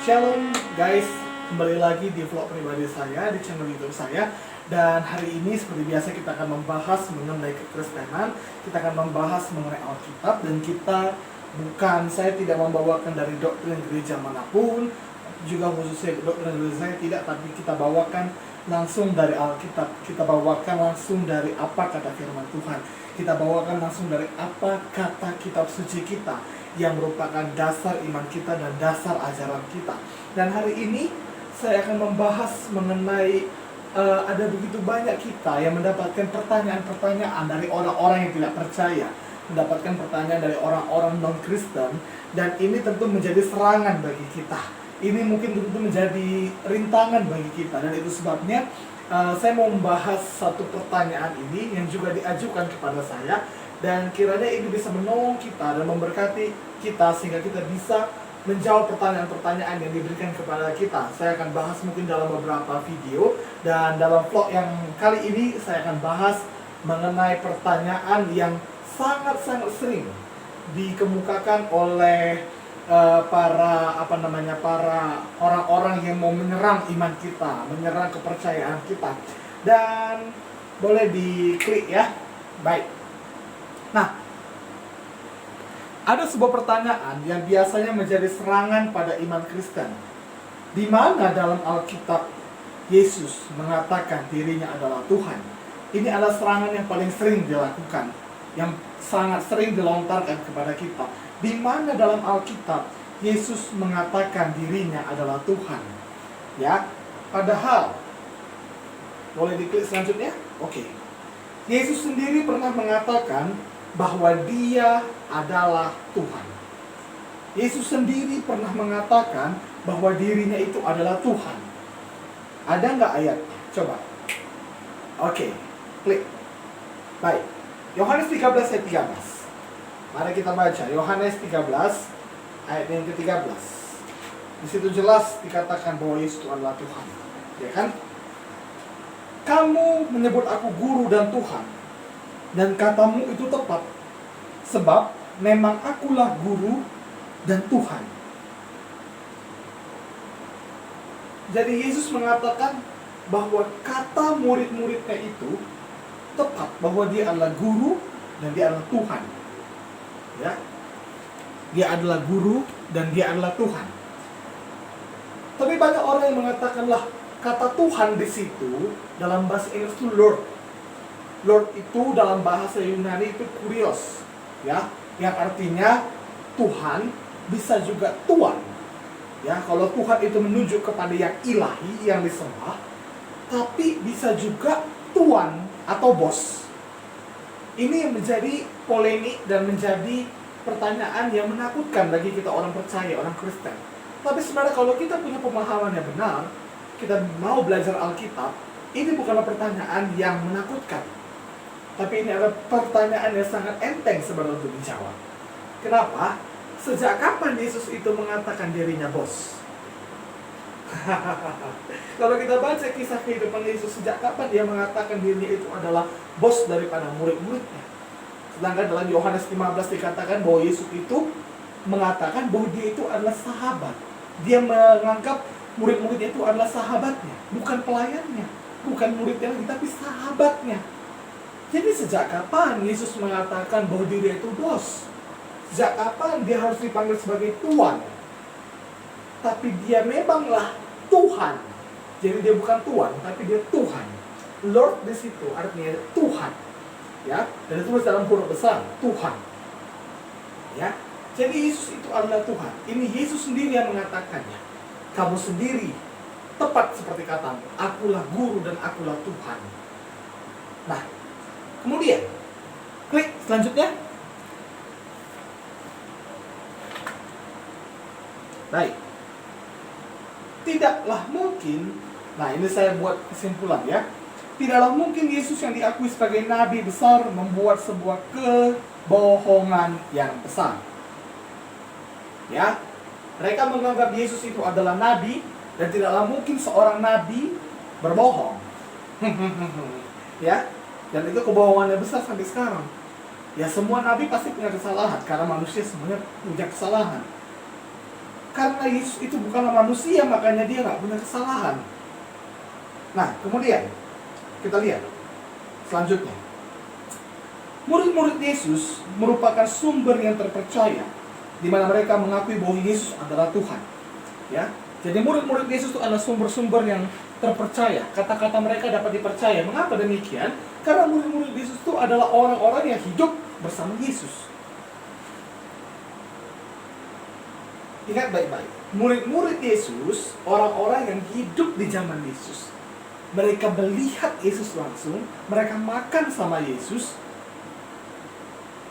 Shalom guys, kembali lagi di vlog pribadi saya, di channel YouTube saya. Dan hari ini seperti biasa kita akan membahas mengenai kekristenan. Kita akan membahas mengenai Alkitab. Dan saya tidak membawakan dari doktrin gereja manapun, juga khususnya doktrin gereja saya tidak, tapi kita bawakan langsung dari Alkitab. Kita bawakan langsung dari apa kata firman Tuhan. Kita bawakan langsung dari apa kata kitab suci kita, yang merupakan dasar iman kita dan dasar ajaran kita. Dan hari ini saya akan membahas mengenai ada begitu banyak kita yang mendapatkan pertanyaan-pertanyaan dari orang-orang yang tidak percaya, mendapatkan pertanyaan dari orang-orang non-Kristen, dan ini tentu menjadi serangan bagi kita. Ini mungkin tentu menjadi rintangan bagi kita, dan itu sebabnya saya mau membahas satu pertanyaan ini yang juga diajukan kepada saya, dan kiranya ini bisa menolong kita dan memberkati kita sehingga kita bisa menjawab pertanyaan-pertanyaan yang diberikan kepada kita. Saya akan bahas mungkin dalam beberapa video, dan dalam vlog yang kali ini saya akan bahas mengenai pertanyaan yang sangat-sangat sering dikemukakan oleh para orang-orang yang mau menyerang iman kita, menyerang kepercayaan kita. Dan boleh diklik ya. Baik. Nah, ada sebuah pertanyaan yang biasanya menjadi serangan pada iman Kristen. Di mana dalam Alkitab Yesus mengatakan dirinya adalah Tuhan? Ini adalah serangan yang paling sering dilakukan, yang sangat sering dilontarkan kepada kita. Di mana dalam Alkitab Yesus mengatakan dirinya adalah Tuhan? Ya, padahal boleh diklik selanjutnya? Oke. Yesus sendiri pernah mengatakan bahwa Dia adalah Tuhan. Yesus sendiri pernah mengatakan bahwa dirinya itu adalah Tuhan. Ada nggak ayatnya? Coba. Oke, klik. Baik. Yohanes 13 ayat 13. Mari kita baca Yohanes 13 ayat yang ke-13. Di situ jelas dikatakan bahwa Yesus itu adalah Tuhan. Ya kan? Kamu menyebut aku guru dan Tuhan, dan katamu itu tepat, sebab memang akulah guru dan Tuhan. Jadi Yesus mengatakan bahwa kata murid-muridnya itu tepat, bahwa dia adalah guru dan dia adalah Tuhan. Ya, dia adalah guru dan dia adalah Tuhan. Tapi banyak orang yang mengatakanlah kata Tuhan di situ dalam bahasa Inggris itu Lord. Lord itu dalam bahasa Yunani itu kurios, ya, yang artinya Tuhan, bisa juga Tuan. Ya, kalau Tuhan itu menunjuk kepada yang ilahi, yang disembah, tapi bisa juga Tuan atau bos. Ini yang menjadi polemik dan menjadi pertanyaan yang menakutkan bagi kita orang percaya, orang Kristen. Tapi sebenarnya kalau kita punya pemahaman yang benar, kita mau belajar Alkitab, ini bukanlah pertanyaan yang menakutkan. Tapi ini adalah pertanyaan yang sangat enteng sebenarnya untuk dijawab. Kenapa? Sejak kapan Yesus itu mengatakan dirinya bos? Kalau kita baca kisah kehidupan Yesus, sejak kapan dia mengatakan dirinya itu adalah bos daripada murid-muridnya? Sedangkan dalam Yohanes 15 dikatakan bahwa Yesus itu mengatakan bahwa dia itu adalah sahabat. Dia menganggap murid-muridnya itu adalah sahabatnya, bukan pelayannya, bukan muridnya lagi, tapi sahabatnya. Jadi sejak kapan Yesus mengatakan bahwa diri itu bos? Sejak kapan dia harus dipanggil sebagai Tuan? Tapi dia memanglah Tuhan. Jadi dia bukan Tuan, tapi dia Tuhan. Lord di situ artinya Tuhan. Ya, dan itu dalam huruf besar, Tuhan. Ya, jadi Yesus itu adalah Tuhan. Ini Yesus sendiri yang mengatakannya. Kamu sendiri tepat seperti katamu, akulah guru dan akulah Tuhan. Nah, kemudian klik selanjutnya. Baik. Tidaklah mungkin, nah ini saya buat kesimpulan ya. Tidaklah mungkin Yesus yang diakui sebagai nabi besar membuat sebuah kebohongan yang besar. Ya, mereka menganggap Yesus itu adalah nabi, dan tidaklah mungkin seorang nabi berbohong. Ya, dan itu kebohongan yang besar sampai sekarang. Ya, semua nabi pasti punya kesalahan, karena manusia semuanya punya kesalahan. Karena Yesus itu bukanlah manusia, makanya dia nggak punya kesalahan. Nah, kemudian kita lihat selanjutnya. Murid-murid Yesus merupakan sumber yang terpercaya, di mana mereka mengakui bahwa Yesus adalah Tuhan. Ya, jadi murid-murid Yesus itu adalah sumber-sumber yang terpercaya. Kata-kata mereka dapat dipercaya. Mengapa demikian? Karena murid-murid Yesus itu adalah orang-orang yang hidup bersama Yesus. Ingat baik-baik, murid-murid Yesus, orang-orang yang hidup di zaman Yesus. Mereka melihat Yesus langsung, mereka makan sama Yesus,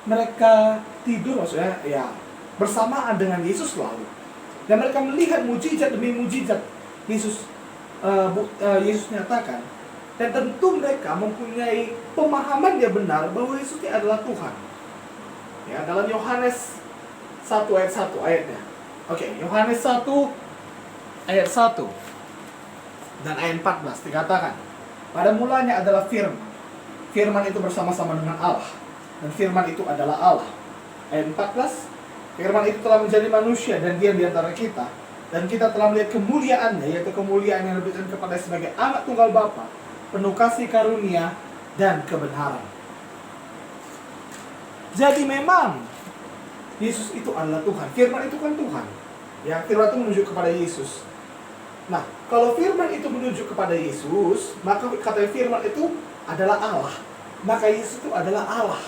mereka tidur maksudnya ya bersamaan dengan Yesus selalu. Dan mereka melihat mujizat demi mujizat Yesus Yesus nyatakan. Dan tentu mereka mempunyai pemahaman yang benar bahwa Yesus itu adalah Tuhan. Ya, dalam Yohanes 1 ayat 1 ayatnya. Oke, Yohanes 1 ayat 1 dan ayat 14 dikatakan, pada mulanya adalah firman. Firman itu bersama-sama dengan Allah, dan firman itu adalah Allah. Ayat 14, firman itu telah menjadi manusia dan diam di antara kita, dan kita telah melihat kemuliaannya, yaitu kemuliaan yang diberikan kepada sebagai anak tunggal Bapa, penuh kasih karunia dan kebenaran. Jadi memang Yesus itu adalah Tuhan. Firman itu kan Tuhan. Ya, firman itu menunjuk kepada Yesus. Nah, kalau firman itu menunjuk kepada Yesus, maka kata firman itu adalah Allah. Maka Yesus itu adalah Allah.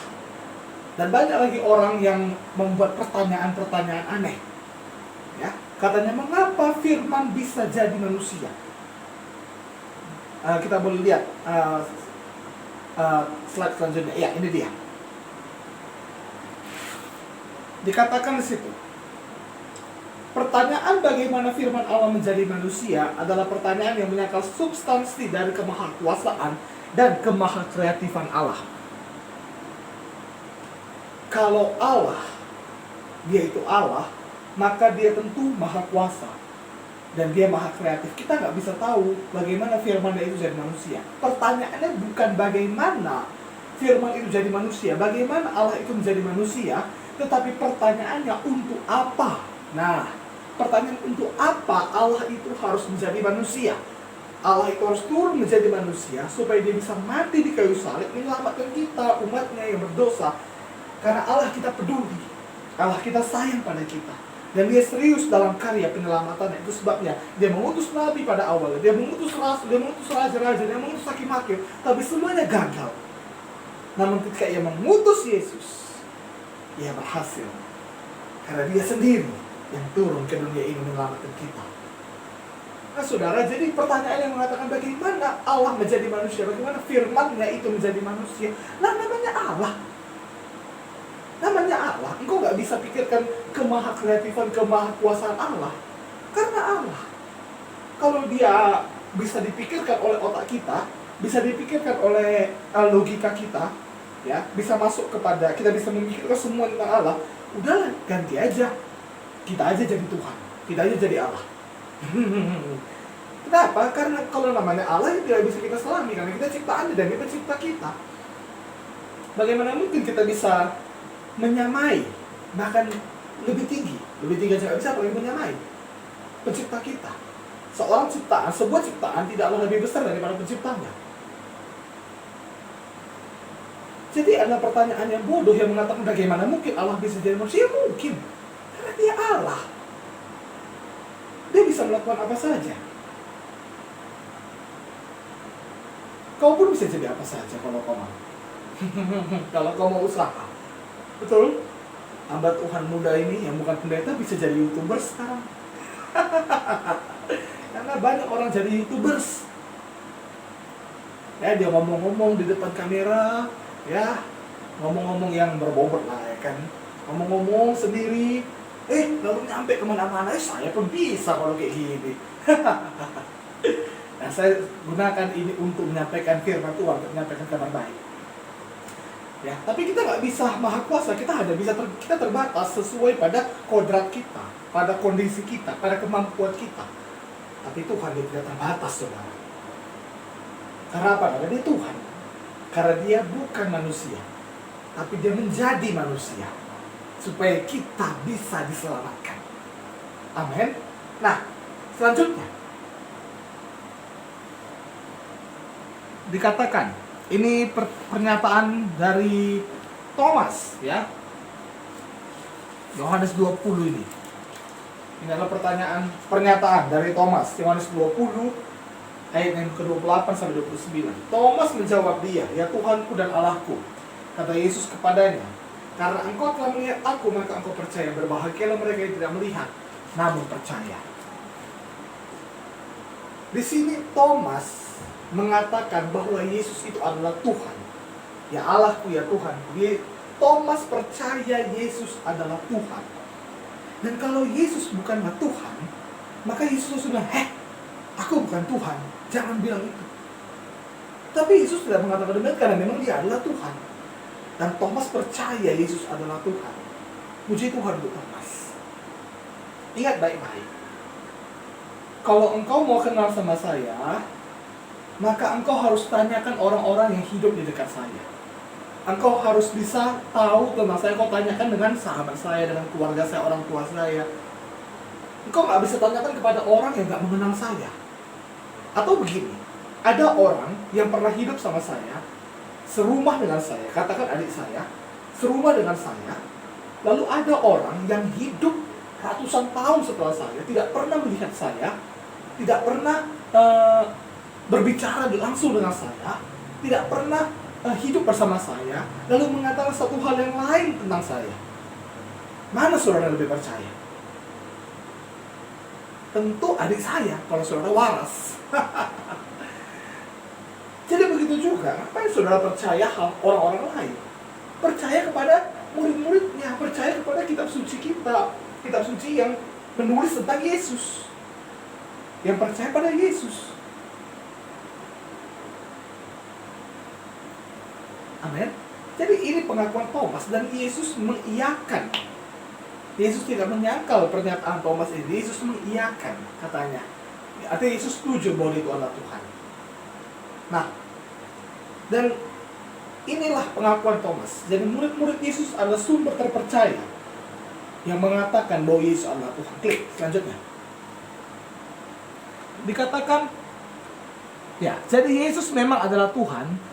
Dan banyak lagi orang yang membuat pertanyaan-pertanyaan aneh. Ya, katanya mengapa firman bisa jadi manusia? Kita boleh lihat slide selanjutnya. Ya, ini dia. Dikatakan di situ, pertanyaan bagaimana firman Allah menjadi manusia adalah pertanyaan yang menyangkal substansi dari kemahakuasaan dan kemahakreatifan Allah. Kalau Allah, dia itu Allah, maka dia tentu maha kuasa dan dia maha kreatif. Kita nggak bisa tahu bagaimana firman itu jadi manusia. Pertanyaannya bukan bagaimana firman itu jadi manusia, bagaimana Allah itu menjadi manusia, tetapi pertanyaannya untuk apa? Nah, pertanyaan untuk apa Allah itu harus menjadi manusia? Allah itu harus turun menjadi manusia supaya dia bisa mati di kayu salib menyelamatkan kita, umatnya yang berdosa. Karena Allah kita peduli, Allah kita sayang pada kita, dan dia serius dalam karya penyelamatan. Itu sebabnya dia mengutus nabi pada awalnya, dia mengutus rasul, dia mengutus raja-raja, dia mengutus hakim-hakim, tapi semuanya gagal. Namun ketika ia mengutus Yesus, ia berhasil. Karena dia sendiri yang turun ke dunia ini menyelamatkan kita. Nah saudara, jadi pertanyaan yang mengatakan bagaimana Allah menjadi manusia, bagaimana firman-Nya itu menjadi manusia. Nah namanya Allah. Namanya Allah. Engkau gak bisa pikirkan kemahakreatifan, kemahakuasaan Allah. Karena Allah. Kalau dia bisa dipikirkan oleh otak kita, bisa dipikirkan oleh logika kita, ya, bisa masuk kepada, kita bisa memikirkan semua tentang Allah, udahlah ganti aja, kita aja jadi Tuhan, kita aja jadi Allah. Kenapa? Karena kalau namanya Allah itu tidak bisa kita selami, karena kita ciptaan dan kita cipta kita. Bagaimana mungkin kita bisa menyamai, bahkan lebih tinggi aja nggak bisa, apalagi menyamai pencipta kita. Seorang ciptaan, sebuah ciptaan tidaklah lebih besar daripada penciptanya. Jadi ada pertanyaan yang bodoh yang mengatakan bagaimana mungkin Allah bisa jadi manusia? Mungkin, karena dia Allah. Dia bisa melakukan apa saja. Kau pun bisa jadi apa saja kalau kau mau. Kalau kau mau usaha. Betul? Hamba Tuhan muda ini yang bukan pendeta bisa jadi YouTuber sekarang. Karena banyak orang jadi YouTubers. Ya, dia ngomong-ngomong di depan kamera, ya, ngomong-ngomong yang berbobot lah, ya kan. Ngomong-ngomong sendiri, lalu nyampe kemana-mana, saya pun bisa kalau kayak gini. Nah, saya gunakan ini untuk menyampaikan firman Tuhan, untuk menyampaikan kabar baik. Ya, tapi kita nggak bisa maha kuasa, kita hanya bisa kita terbatas sesuai pada kodrat kita, pada kondisi kita, pada kemampuan kita. Tapi Tuhan dia tidak terbatas, saudara. Karena apa? Karena dia Tuhan. Karena dia bukan manusia, tapi dia menjadi manusia supaya kita bisa diselamatkan. Amin. Nah, selanjutnya dikatakan, ini pernyataan dari Thomas ya. Yohanes 20 ini. Ini adalah pernyataan dari Thomas. Yohanes 20 ayat yang ke-28 sampai 29. Thomas menjawab dia, "Ya Tuhanku dan Allahku." Kata Yesus kepadanya, "Karena engkau telah melihat aku, maka engkau percaya. Berbahagialah mereka yang tidak melihat, namun percaya." Di sini Thomas mengatakan bahwa Yesus itu adalah Tuhan. Ya Allahku, ya Tuhanku. Thomas percaya Yesus adalah Tuhan. Dan kalau Yesus bukanlah Tuhan, maka Yesus sudah, aku bukan Tuhan. Jangan bilang itu. Tapi Yesus tidak mengatakan demikian karena memang dia adalah Tuhan. Dan Thomas percaya Yesus adalah Tuhan. Puji Tuhan untuk Thomas. Ingat baik-baik. Kalau engkau mau kenal sama saya, maka engkau harus tanyakan orang-orang yang hidup di dekat saya. Engkau harus bisa tahu tentang saya. Kau tanyakan dengan sahabat saya, dengan keluarga saya, orang tua saya. Engkau nggak bisa tanyakan kepada orang yang nggak mengenal saya. Atau begini, ada orang yang pernah hidup sama saya, serumah dengan saya, katakan adik saya, serumah dengan saya. Lalu ada orang yang hidup ratusan tahun setelah saya, tidak pernah melihat saya, tidak pernah berbicara langsung dengan saya, tidak pernah hidup bersama saya, lalu mengatakan satu hal yang lain tentang saya. Mana saudara lebih percaya? Tentu adik saya, kalau saudara waras. Jadi begitu juga, apa yang saudara percaya hal orang-orang lain? Percaya kepada murid-muridnya, percaya kepada kitab suci kita, kitab suci yang menulis tentang Yesus, yang percaya pada Yesus. Amin. Jadi ini pengakuan Thomas dan Yesus mengiyakan. Yesus tidak menyangkal pernyataan Thomas ini. Yesus mengiyakan, katanya. Artinya Yesus setuju bahwa itu adalah Tuhan. Nah, dan inilah pengakuan Thomas. Jadi murid-murid Yesus adalah sumber terpercaya yang mengatakan bahwa Yesus adalah Tuhan. Klik selanjutnya. Dikatakan, ya, jadi Yesus memang adalah Tuhan.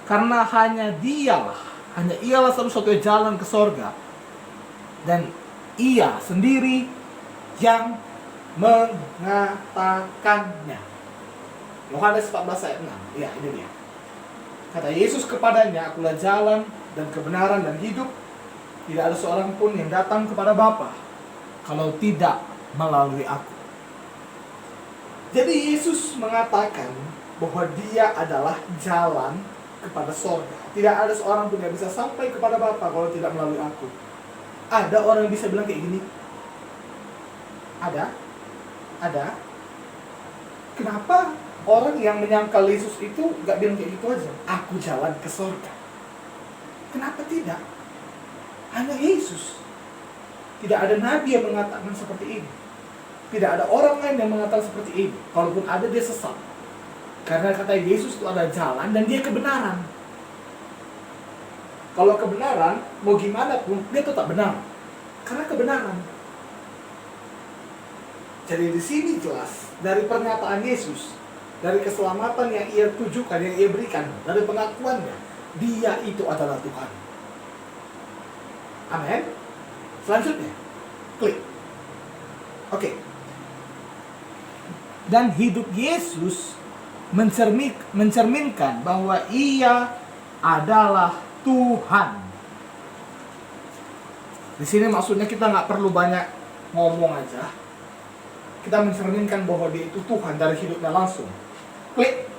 Karena hanya ialah satu-satunya jalan ke sorga. Dan ia sendiri yang mengatakannya. Yohanes 14 ayat 6. Ya, ini dia. Kata Yesus kepadanya, "Akulah jalan dan kebenaran dan hidup. Tidak ada seorang pun yang datang kepada Bapa kalau tidak melalui aku." Jadi Yesus mengatakan bahwa dia adalah jalan kepada sorga. Tidak ada seorang pun yang bisa sampai kepada Bapa kalau tidak melalui aku. Ada orang yang bisa bilang kayak gini? Ada? Kenapa orang yang menyangkal Yesus itu gak bilang kayak gitu aja? Aku jalan ke sorga. Kenapa tidak? Hanya Yesus. Tidak ada nabi yang mengatakan seperti ini. Tidak ada orang lain yang mengatakan seperti ini. Kalaupun ada, dia sesat. Karena kata Yesus itu ada jalan dan dia kebenaran. Kalau kebenaran, mau gimana pun, dia tetap benar. Karena kebenaran. Jadi di sini jelas, dari pernyataan Yesus, dari keselamatan yang ia tujukan, yang ia berikan, dari pengakuannya, dia itu adalah Tuhan. Amin. Selanjutnya, klik. Oke. Dan hidup Yesus mencerminkan bahwa ia adalah Tuhan. Di sini maksudnya kita nggak perlu banyak ngomong aja. Kita mencerminkan bahwa dia itu Tuhan dari hidupnya langsung. Klik.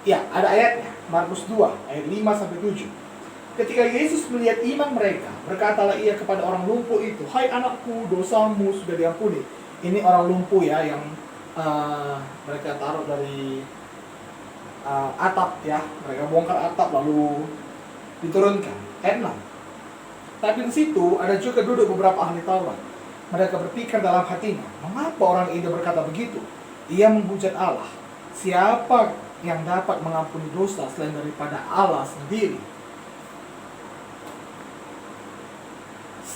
Ya, ada ayatnya. Markus 2 ayat 5-7. Ketika Yesus melihat iman mereka, berkatalah ia kepada orang lumpuh itu, "Hai anakku, dosamu sudah diampuni." Ini orang lumpuh ya, yang mereka taruh dari atap ya, mereka bongkar atap lalu diturunkan. Ayat 6. Tapi di situ ada juga duduk beberapa ahli Taurat. Mereka berpikir dalam hatinya, mengapa orang ini berkata begitu? Ia menghujat Allah. Siapa yang dapat mengampuni dosa selain daripada Allah sendiri?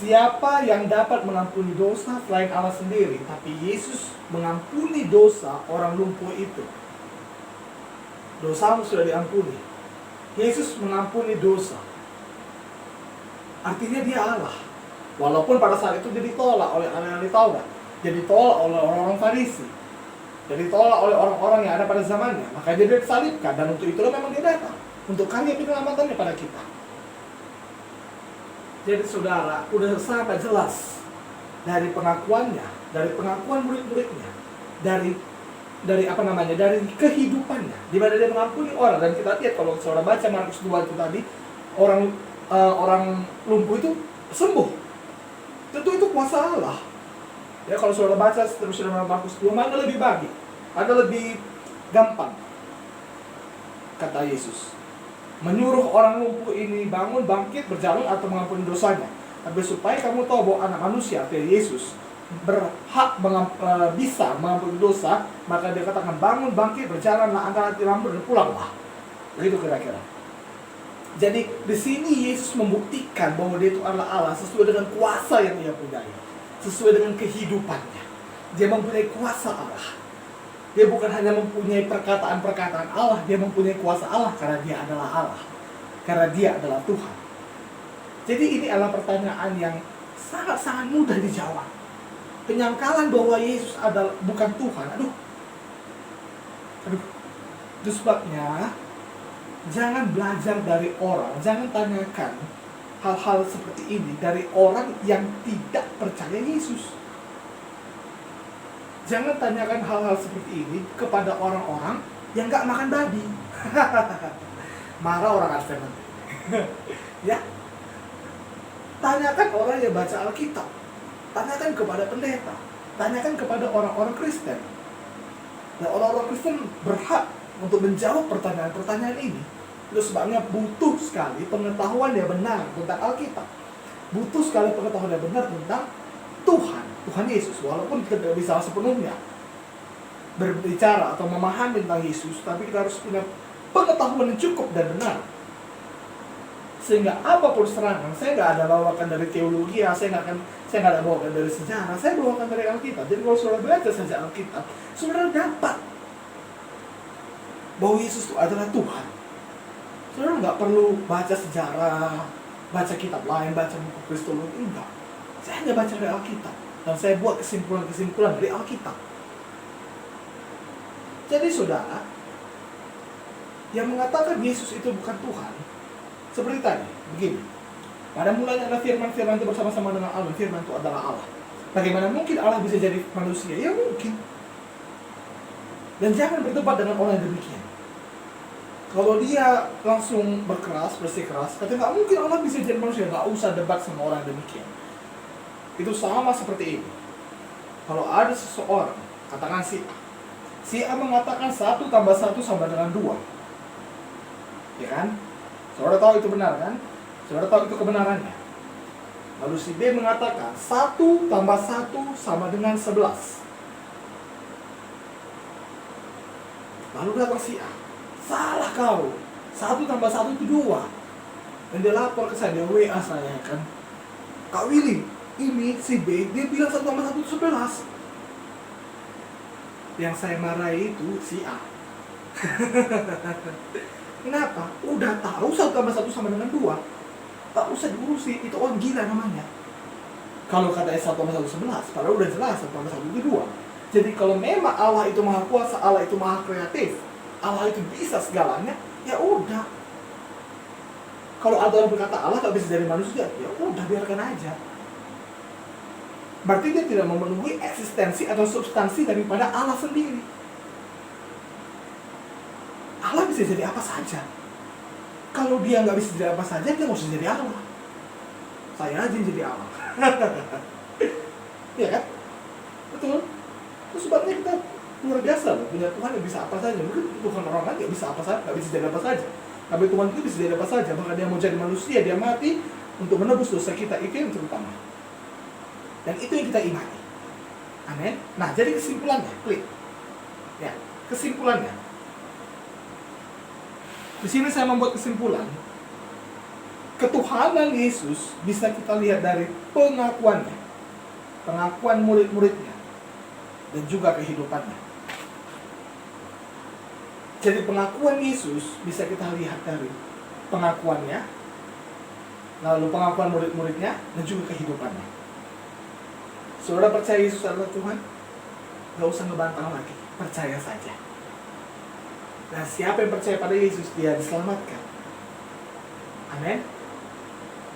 siapa yang dapat mengampuni dosa selain Allah sendiri? Tapi Yesus mengampuni dosa orang lumpuh itu. Dosamu sudah diampuni. Yesus mengampuni dosa. Artinya dia Allah. Walaupun pada saat itu dia ditolak oleh ahli Taurat, dia ditolak oleh orang-orang Farisi, dia ditolak oleh orang-orang yang ada pada zamannya. Makanya dia disalibkan, dan untuk itulah memang dia datang, untuk karya penyelamatannya pada kita. Jadi saudara, udah sangat jelas dari pengakuannya, dari pengakuan murid-muridnya, dari dari kehidupannya, di mana dia mengampuni orang. Dan kita lihat kalau saudara baca Markus 2 itu tadi, orang lumpuh itu sembuh. Tentu itu kuasa Allah. Ya, kalau saudara baca terus dalam Markus 2, mana lebih baik? Ada lebih gampang, kata Yesus, menyuruh orang lumpuh ini bangun, bangkit, berjalan, atau mengampuni dosanya. Tapi supaya kamu tahu bahwa anak manusia, atau Yesus, berhak bisa mengampuni dosa, maka dia katakan bangun, bangkit, berjalanlah, angkat hati rambut, dan pulanglah. Begitu kira-kira. Jadi di sini Yesus membuktikan bahwa dia itu adalah Allah sesuai dengan kuasa yang dia punya, sesuai dengan kehidupannya. Dia mempunyai kuasa Allah. Dia bukan hanya mempunyai perkataan-perkataan Allah, dia mempunyai kuasa Allah karena dia adalah Allah. Karena dia adalah Tuhan. Jadi ini adalah pertanyaan yang sangat-sangat mudah dijawab. Penyangkalan bahwa Yesus adalah bukan Tuhan. Aduh. Itu sebabnya jangan belajar dari orang, jangan tanyakan hal-hal seperti ini dari orang yang tidak percaya Yesus. Jangan tanyakan hal-hal seperti ini kepada orang-orang yang gak makan babi. Marah orang Advent. Ya. Tanyakan orang yang baca Alkitab. Tanyakan kepada pendeta. Tanyakan kepada orang-orang Kristen. Dan orang-orang Kristen berhak untuk menjawab pertanyaan-pertanyaan ini. Itu sebabnya butuh sekali pengetahuan yang benar tentang Alkitab. Butuh sekali pengetahuan yang benar tentang Tuhan Yesus. Walaupun kita tidak bisa sepenuhnya berbicara atau memahami tentang Yesus, tapi kita harus punya pengetahuan yang cukup dan benar. Sehingga apapun serangan, saya nggak ada bawakan dari teologi, saya nggak ada bawakan dari sejarah, saya bawakan dari Alkitab. Jadi kalau saudara baca saja Alkitab, saudara dapat bahwa Yesus itu adalah Tuhan. Saudara nggak perlu baca sejarah, baca kitab lain, baca buku kristologi, enggak. Saya hanya baca dari Alkitab, dan saya buat kesimpulan-kesimpulan dari Alkitab. Jadi saudara, yang mengatakan Yesus itu bukan Tuhan, seperti tadi, begini. Pada mulanya ada firman-firman itu bersama-sama dengan Allah, firman itu adalah Allah. Bagaimana mungkin Allah bisa jadi manusia? Ya mungkin. Dan jangan berdebat dengan orang yang demikian. Kalau dia langsung bersikeras, katanya nggak mungkin Allah bisa jadi manusia, nggak usah debat sama orang demikian. Itu sama seperti ini. Kalau ada seseorang, katakan si A mengatakan 1 tambah 1 sama dengan 2. Ya kan? Saudara tahu itu benar kan? Saudara tahu itu kebenarannya. Lalu si B mengatakan 1 tambah 1 sama dengan 11. Lalu datang si A, salah kau, 1 tambah 1 itu 2. Dan dia lapor ke saya, dia WA saya kan, Kak Willy, ini si B, dia bilang 1 tambah 1 itu 11. Yang saya marahi itu si A. Kenapa? Udah tahu 1 tambah 1 sama dengan 2, tak usah diurusi, itu orang gila namanya. Kalau katanya 1 tambah 1 11, padahal udah jelas 1 tambah 1 itu 2. Jadi kalau memang Allah itu maha kuasa, Allah itu maha kreatif, Allah itu bisa segalanya, ya udah. Kalau ada orang berkata Allah gak bisa jadi manusia, ya udah biarkan aja. Berarti dia tidak memenuhi eksistensi atau substansi daripada Allah sendiri. Allah bisa jadi apa saja. Kalau dia nggak bisa jadi apa saja, dia nggak bisa jadi Allah. Saya aja yang jadi Allah. Ya kan? Betul. Itu sebabnya kita luar biasa loh, punya Tuhan yang bisa apa saja. Mungkin Tuhan orang lain nggak bisa apa saja, nggak bisa jadi apa saja. Tapi Tuhan itu bisa jadi apa saja. Bahkan dia mau jadi manusia, dia mati untuk menebus dosa kita. Itu yang terutama. Dan itu yang kita imani. Amin. Nah, jadi kesimpulannya, klik. Ya, kesimpulannya. Di sini saya membuat kesimpulan ketuhanan Yesus bisa kita lihat dari pengakuannya, pengakuan murid-muridnya, dan juga kehidupannya. Jadi pengakuan Yesus bisa kita lihat dari pengakuannya, lalu pengakuan murid-muridnya, dan juga kehidupannya. Saudara percaya Yesus adalah Tuhan? Gak usah ngebantah lagi, percaya saja. Nah, siapa yang percaya pada Yesus, dia diselamatkan. Amin.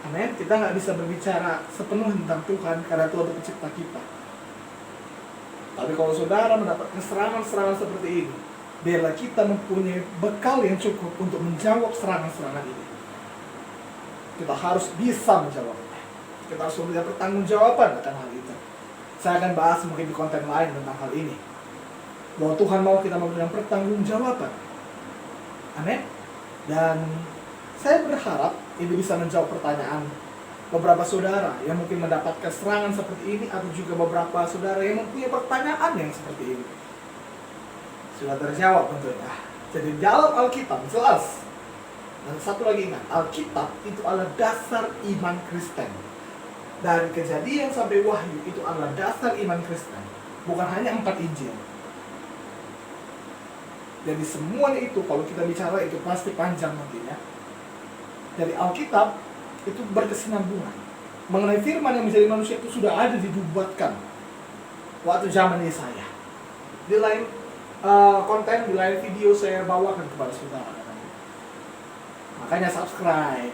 Amin. Kita nggak bisa berbicara sepenuhnya tentang Tuhan karena Tuhan itu pencipta kita. Tapi kalau saudara mendapatkan serangan-serangan seperti ini, biarlah kita mempunyai bekal yang cukup untuk menjawab serangan-serangan ini. Kita harus bisa menjawabnya. Kita harus memberikan pertanggungjawaban tentang hal itu. Saya akan bahas mungkin di konten lain tentang hal ini. Bahwa Tuhan mau kita memberikan pertanggungjawaban. Amin. Dan saya berharap ini bisa menjawab pertanyaan beberapa saudara yang mungkin mendapatkan serangan seperti ini, atau juga beberapa saudara yang mempunyai pertanyaan yang seperti ini. Sudah terjawab tentunya. Jadi dalam Alkitab jelas. Dan satu lagi ingat, Alkitab itu adalah dasar iman Kristen. Dari Kejadian sampai Wahyu itu adalah dasar iman Kristen. Bukan hanya 4 Injil. Jadi semuanya itu kalau kita bicara itu pasti panjang nantinya. Dari Alkitab itu berkesinambungan. Mengenai firman yang menjadi manusia itu sudah ada dibuatkan waktu zaman Yesaya. Di lain konten, di lain video saya bawakan kepada saudara. Makanya subscribe.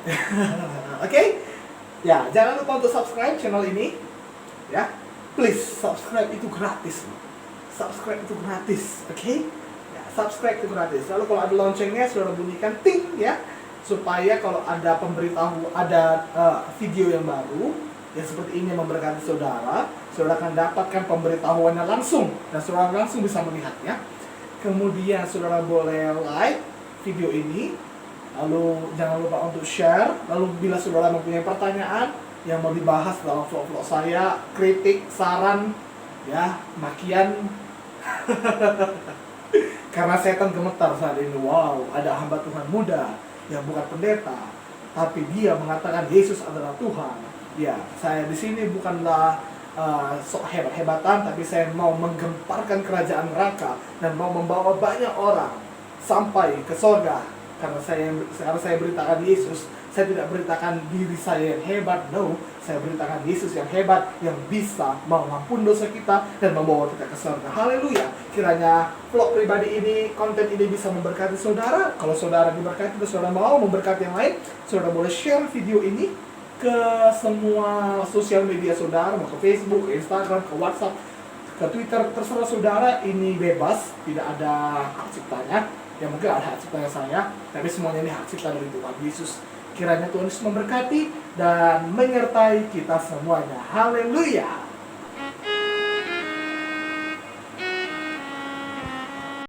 Oke? Ya, jangan lupa untuk subscribe channel ini. Ya, please subscribe, itu gratis. Subscribe itu gratis, oke? Ya, subscribe itu gratis. Lalu kalau ada loncengnya, saudara bunyikan ting ya, supaya kalau ada pemberitahu, ada video yang baru yang seperti ini memberkati saudara, saudara akan dapatkan pemberitahuannya langsung dan saudara langsung bisa melihatnya. Kemudian saudara boleh like video ini. Lalu jangan lupa untuk share. Lalu bila saudara mempunyai pertanyaan yang mau dibahas dalam vlog-vlog saya, kritik, saran, ya, makian. Karena setan gemetar saat ini. Wow, ada hamba Tuhan muda yang bukan pendeta, tapi dia mengatakan Yesus adalah Tuhan. Ya, saya di sini bukanlah sok hebat-hebatan, tapi saya mau menggemparkan kerajaan neraka dan mau membawa banyak orang sampai ke surga. Karena saya beritakan Yesus, saya tidak beritakan diri saya yang hebat, no. Saya beritakan Yesus yang hebat, yang bisa mengampuni dosa kita dan membawa kita ke surga. Haleluya. Kiranya vlog pribadi ini, konten ini bisa memberkati saudara. Kalau saudara diberkati dan saudara mau memberkati yang lain, saudara boleh share video ini ke semua sosial media saudara, mau ke Facebook, ke Instagram, ke WhatsApp, ke Twitter, terserah saudara. Ini bebas, tidak ada hak ciptanya. Ya mungkin ada hak ciptanya saya, tapi semuanya ini hak cipta dari Tuhan Yesus. Kiranya Tuhan Yesus memberkati dan menyertai kita semuanya. Haleluya.